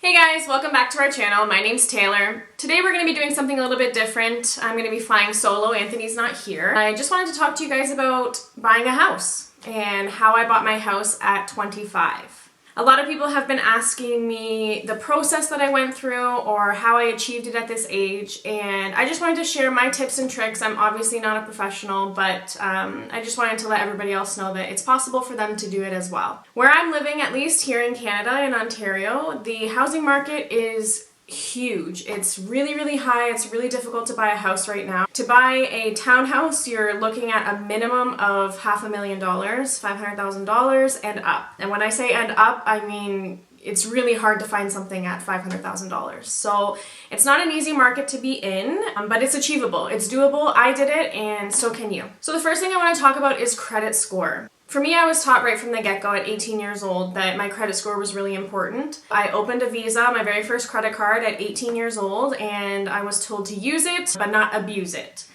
Hey guys, welcome back to our channel. My name's Taylor. Today we're going to be doing something a little bit different. I'm going to be flying solo. Anthony's not here. I just wanted to talk to you guys about buying a house and how I bought my house at 25. A lot of people have been asking me the process that I went through or how I achieved it at this age, and I just wanted to share my tips and tricks. I'm obviously not a professional, but I just wanted to let everybody else know that it's possible for them to do it as well. Where I'm living, at least here in Canada, in Ontario, the housing market is huge. It's really high. It's really difficult to buy a house right now. To buy a townhouse, you're looking at a minimum of $500,000, $500,000 and up. And when I say and up, I mean it's really hard to find something at $500,000. So it's not an easy market to be in, but it's achievable. It's doable. I did it, and so can you. So the first thing I want to talk about is credit score. For me, I was taught right from the get-go at 18 years old that my credit score was really important. I opened a Visa, my very first credit card, at 18 years old, and I was told to use it, but not abuse it.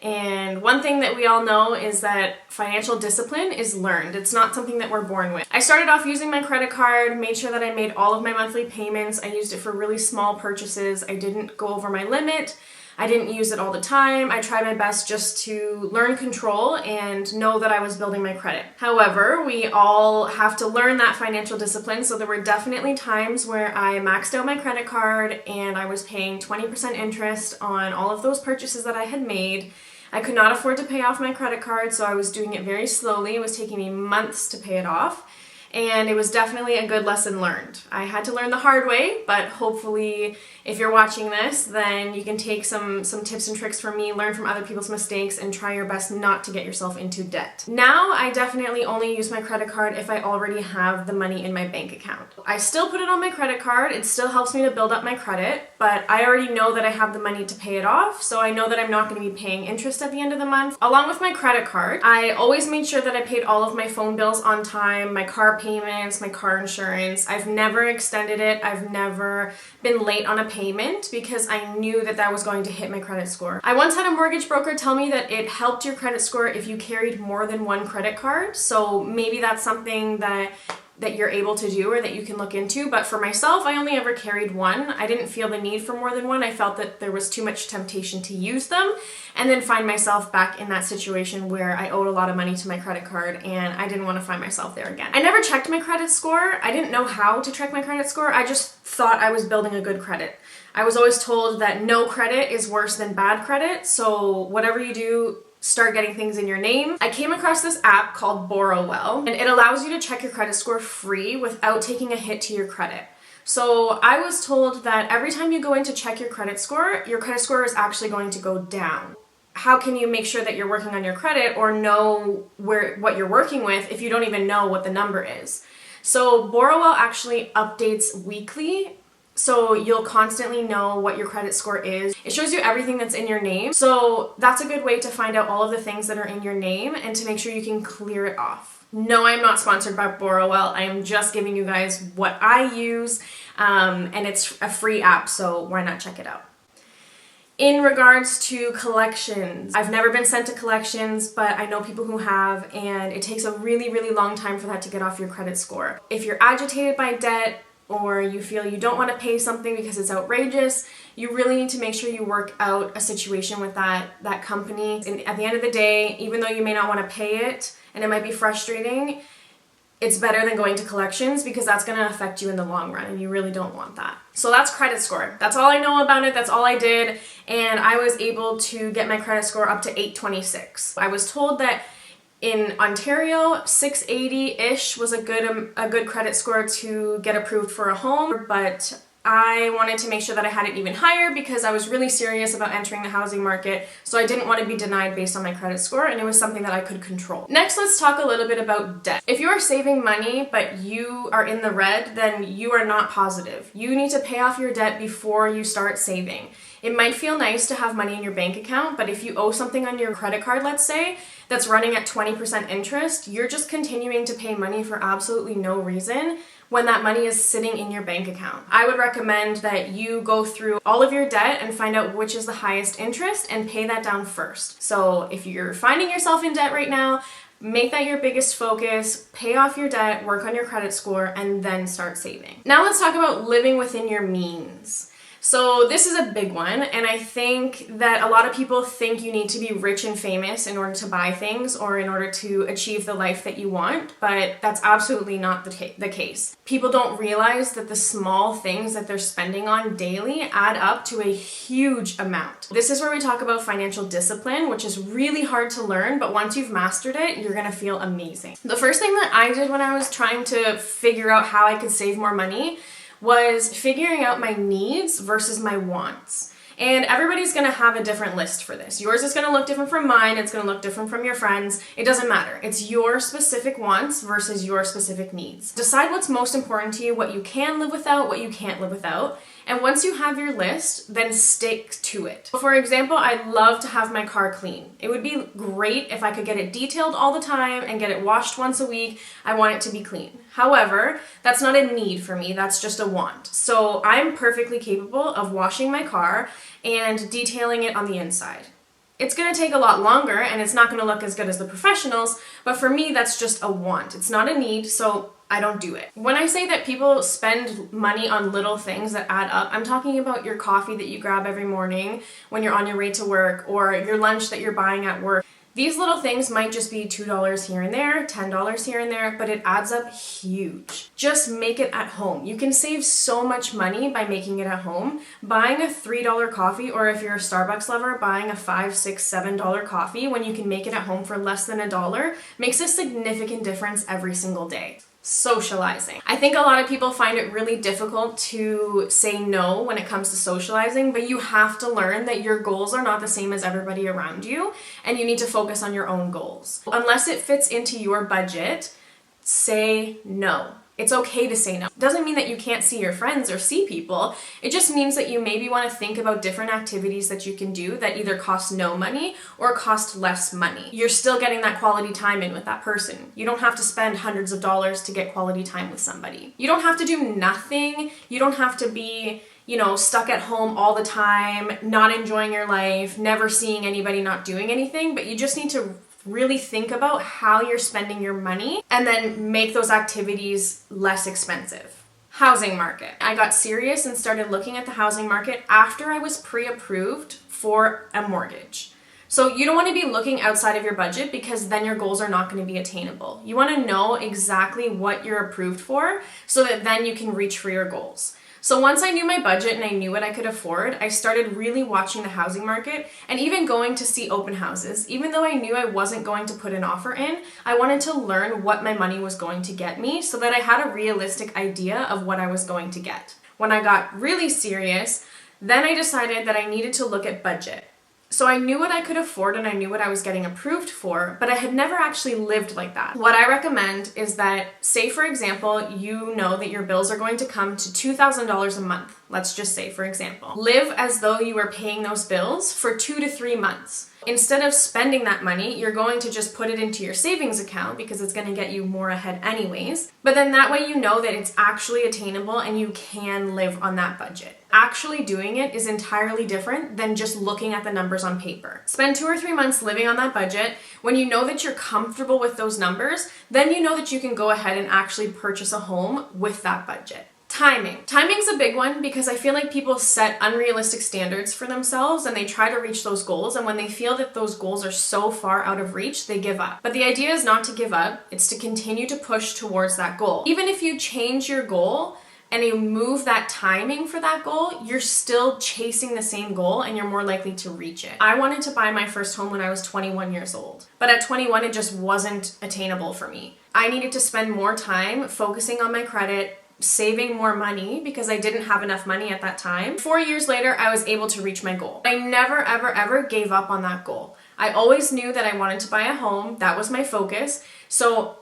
And one thing that we all know is that financial discipline is learned. It's not something that we're born with. I started off using my credit card, made sure that I made all of my monthly payments. I used it for really small purchases. I didn't go over my limit. I didn't use it all the time. I tried my best just to learn control and know that I was building my credit. However, we all have to learn that financial discipline, so there were definitely times where I maxed out my credit card and I was paying 20% interest on all of those purchases that I had made. I could not afford to pay off my credit card, so I was doing it very slowly. It was taking me months to pay it off. And it was definitely a good lesson learned. I had to learn the hard way, but hopefully if you're watching this, then you can take some tips and tricks from me, learn from other people's mistakes, and try your best not to get yourself into debt. Now, I definitely only use my credit card if I already have the money in my bank account. I still put it on my credit card. It still helps me to build up my credit, but I already know that I have the money to pay it off, so I know that I'm not going to be paying interest at the end of the month. Along with my credit card, I always made sure that I paid all of my phone bills on time, my car payments, my car insurance. I've never extended it. I've never been late on a payment because I knew that that was going to hit my credit score. I once had a mortgage broker tell me that it helped your credit score if you carried more than one credit card. So maybe that's something that you're able to do or that you can look into. But for myself, I only ever carried one. I didn't feel the need for more than one. I felt that there was too much temptation to use them and then find myself back in that situation where I owed a lot of money to my credit card and I didn't want to find myself there again. I never checked my credit score. I didn't know how to check my credit score. I just thought I was building a good credit. I was always told that no credit is worse than bad credit. So whatever you do, start getting things in your name. I came across this app called Borrowell, and it allows you to check your credit score free without taking a hit to your credit. So I was told that every time you go in to check your credit score is actually going to go down. How can you make sure that you're working on your credit or know what you're working with if you don't even know what the number is? So Borrowell actually updates weekly, so you'll constantly know what your credit score is. It shows you everything that's in your name. So that's a good way to find out all of the things that are in your name and to make sure you can clear it off. No, I'm not sponsored by Borrowell. I am just giving you guys what I use, and it's a free app, so why not check it out? In regards to collections, I've never been sent to collections, but I know people who have, and it takes a really long time for that to get off your credit score. If you're agitated by debt, or you feel you don't want to pay something because it's outrageous, you really need to make sure you work out a situation with that company. And at the end of the day, even though you may not want to pay it and it might be frustrating, it's better than going to collections because that's going to affect you in the long run and you really don't want that. So that's credit score. That's all I know about it. That's all I did. And I was able to get my credit score up to 826. I was told that in Ontario, 680-ish was a good credit score to get approved for a home, but I wanted to make sure that I had it even higher because I was really serious about entering the housing market, so I didn't want to be denied based on my credit score, and it was something that I could control. Next, let's talk a little bit about debt. If you are saving money but you are in the red, then you are not positive. You need to pay off your debt before you start saving. It might feel nice to have money in your bank account, but if you owe something on your credit card, let's say, that's running at 20% interest, you're just continuing to pay money for absolutely no reason when that money is sitting in your bank account. I would recommend that you go through all of your debt and find out which is the highest interest and pay that down first. So if you're finding yourself in debt right now, Make that your biggest focus, pay off your debt, work on your credit score, and then start saving. Now let's talk about living within your means. So this is a big one, and I think that a lot of people think you need to be rich and famous in order to buy things or in order to achieve the life that you want, but that's absolutely not the case. People don't realize that the small things that they're spending on daily add up to a huge amount. This is where we talk about financial discipline, which is really hard to learn, but once you've mastered it, you're gonna feel amazing. The first thing that I did when I was trying to figure out how I could save more money was figuring out my needs versus my wants. And everybody's gonna have a different list for this. Yours is gonna look different from mine, it's gonna look different from your friends. It doesn't matter. It's your specific wants versus your specific needs. Decide what's most important to you, what you can live without, what you can't live without. And once you have your list, then stick to it. For example, I'd love to have my car clean. It would be great if I could get it detailed all the time and get it washed once a week. I want it to be clean. However, that's not a need for me, that's just a want. So I'm perfectly capable of washing my car and detailing it on the inside. It's gonna take a lot longer and it's not gonna look as good as the professionals, but for me, that's just a want. It's not a need, so I don't do it. When I say that people spend money on little things that add up, I'm talking about your coffee that you grab every morning when you're on your way to work, or your lunch that you're buying at work. These little things might just be $2 here and there, $10 here and there, but it adds up huge. Just make it at home. You can save so much money by making it at home. Buying a $3 coffee, or if you're a Starbucks lover, buying a $5, $6, $7 coffee when you can make it at home for less than $1 makes a significant difference every single day. Socializing. I think a lot of people find it really difficult to say no when it comes to socializing, but you have to learn that your goals are not the same as everybody around you, and you need to focus on your own goals. Unless it fits into your budget, say no. It's okay to say no. It doesn't mean that you can't see your friends or see people. It just means that you maybe want to think about different activities that you can do that either cost no money or cost less money. You're still getting that quality time in with that person. You don't have to spend hundreds of dollars to get quality time with somebody. You don't have to do nothing. You don't have to be, stuck at home all the time, not enjoying your life, never seeing anybody, not doing anything, but you just need to really think about how you're spending your money and then make those activities less expensive. Housing market. I got serious and started looking at the housing market after I was pre-approved for a mortgage. So you don't want to be looking outside of your budget because then your goals are not going to be attainable. You want to know exactly what you're approved for so that then you can reach for your goals. So once I knew my budget and I knew what I could afford, I started really watching the housing market and even going to see open houses. Even though I knew I wasn't going to put an offer in, I wanted to learn what my money was going to get me so that I had a realistic idea of what I was going to get. When I got really serious, then I decided that I needed to look at budget. So I knew what I could afford and I knew what I was getting approved for, but I had never actually lived like that. What I recommend is that, say for example, you know that your bills are going to come to $2,000 a month. Let's just say, for example. Live as though you were paying those bills for 2 to 3 months. Instead of spending that money, you're going to just put it into your savings account because it's going to get you more ahead anyways. But then that way you know that it's actually attainable and you can live on that budget. Actually doing it is entirely different than just looking at the numbers on paper. Spend 2 or 3 months living on that budget. When you know that you're comfortable with those numbers, then you know that you can go ahead and actually purchase a home with that budget. Timing. Timing's a big one because I feel like people set unrealistic standards for themselves and they try to reach those goals, and when they feel that those goals are so far out of reach, they give up. But the idea is not to give up, it's to continue to push towards that goal. Even if you change your goal and you move that timing for that goal, you're still chasing the same goal and you're more likely to reach it. I wanted to buy my first home when I was 21 years old, but at 21 it just wasn't attainable for me. I needed to spend more time focusing on my credit, saving more money because I didn't have enough money at that time. 4 years later, I was able to reach my goal. I never, ever, ever gave up on that goal. I always knew that I wanted to buy a home. That was my focus. So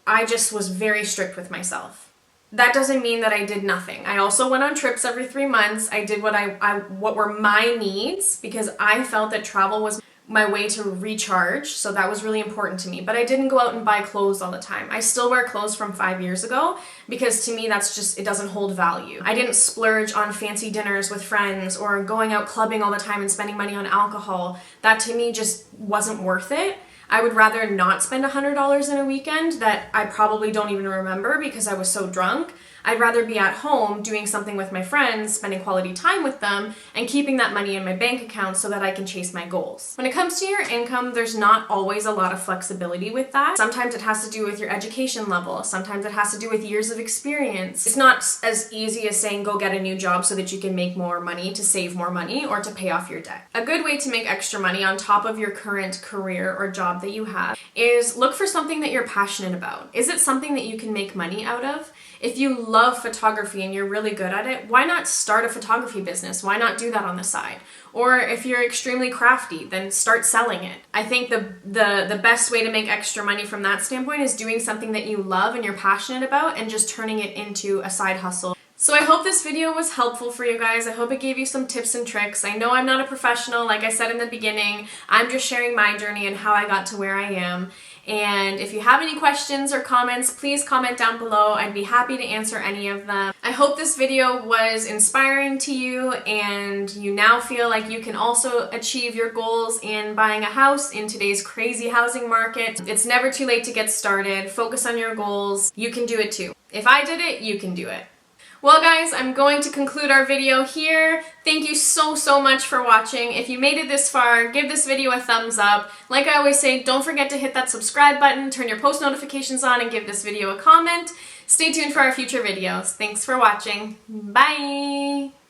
I just was very strict with myself. That doesn't mean that I did nothing. I also went on trips every 3 months. I did what were my needs because I felt that travel was my way to recharge, so that was really important to me. But I didn't go out and buy clothes all the time. I still wear clothes from 5 years ago because to me that's just, it doesn't hold value. I didn't splurge on fancy dinners with friends or going out clubbing all the time and spending money on alcohol. That to me just wasn't worth it. I would rather not spend $100 in a weekend that I probably don't even remember because I was so drunk. I'd rather be at home doing something with my friends, spending quality time with them, and keeping that money in my bank account so that I can chase my goals. When it comes to your income, there's not always a lot of flexibility with that. Sometimes it has to do with your education level. Sometimes it has to do with years of experience. It's not as easy as saying go get a new job so that you can make more money to save more money or to pay off your debt. A good way to make extra money on top of your current career or job that you have is look for something that you're passionate about. Is it something that you can make money out of? If you love photography and you're really good at it, why not start a photography business? Why not do that on the side? Or if you're extremely crafty, then start selling it. I think the best way to make extra money from that standpoint is doing something that you love and you're passionate about and just turning it into a side hustle. So I hope this video was helpful for you guys. I hope it gave you some tips and tricks. I know I'm not a professional, like I said in the beginning. I'm just sharing my journey and how I got to where I am. And if you have any questions or comments, please comment down below. I'd be happy to answer any of them. I hope this video was inspiring to you and you now feel like you can also achieve your goals in buying a house in today's crazy housing market. It's never too late to get started. Focus on your goals. You can do it too. If I did it, you can do it. Well guys, I'm going to conclude our video here. Thank you so much for watching. If you made it this far, give this video a thumbs up. Like I always say, don't forget to hit that subscribe button, turn your post notifications on, and give this video a comment. Stay tuned for our future videos. Thanks for watching. Bye!